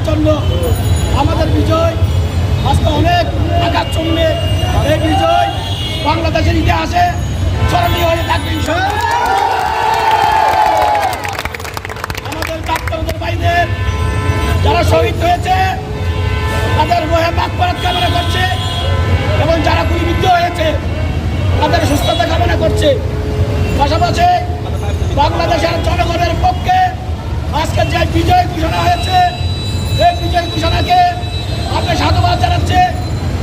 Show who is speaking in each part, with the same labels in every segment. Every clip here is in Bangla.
Speaker 1: জন্য আমাদের বিজয় আজকে অনেক আঘাত সঙ্গে এই বিজয় বাংলাদেশের ইতিহাসে স্মরণীয় হয়ে থাকবে। আমাদের ডাক্তারদের ভাইদের যারা শহীদ হয়েছে তাদের রোহে মাগফিরাত কামনা করছে এবং যারা গুলিবিদ্ধ হয়েছে তাদের সুস্থতা কামনা করছে। পাশাপাশি বাংলাদেশের জনগণের পক্ষে আজকে যে বিজয় ঘোষণা হয়েছে এই বিজয় ঘোষণাকে আপনি সাধুবাদ জানাচ্ছে,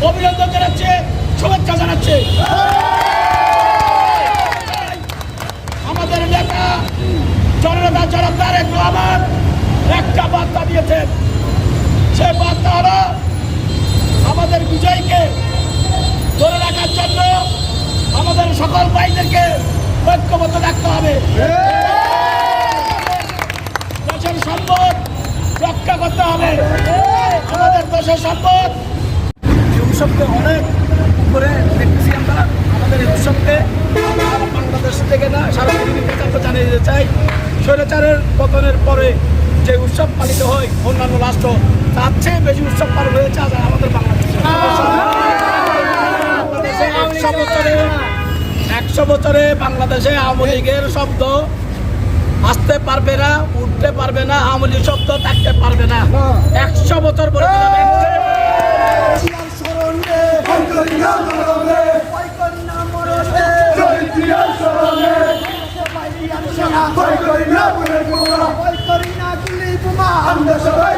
Speaker 1: অভিনন্দন জানাচ্ছে, শুভেচ্ছা জানাচ্ছে। আমাদের নেতা জননেতা জনাব তারেক রহমান একটা বার্তা দিয়েছেন, সেই বার্তা হলো আমাদের বিজয়কে ধরে রাখার জন্য আমাদের সকল ভাইদেরকে ঐক্যবদ্ধ রাখতে হবে, দেশের সম্পদ রক্ষা করতে হবে, আমাদের দেশের সম্পদ। এই উৎসবকে অনেক করে দেখতেছি আমরা। আমাদের এই উৎসবকে বাংলাদেশ থেকে না সারা পৃথিবীর কাছে জানিয়ে দিতে চাই, স্বৈরাচারের পতনের পরে যে উৎসব পালিত হয় অন্যান্য রাষ্ট্র তার চেয়ে বেশি উৎসব পালন হয়েছে আজ আমাদের বাংলাদেশে। 100 বছরে বাংলাদেশে আওয়ামী লীগের শব্দ আসতে পারবে না, উঠতে পারবে না, আওয়ামী লীগ শব্দ থাকতে পারবে না। 100 বছর পরে
Speaker 2: আমরা সবাই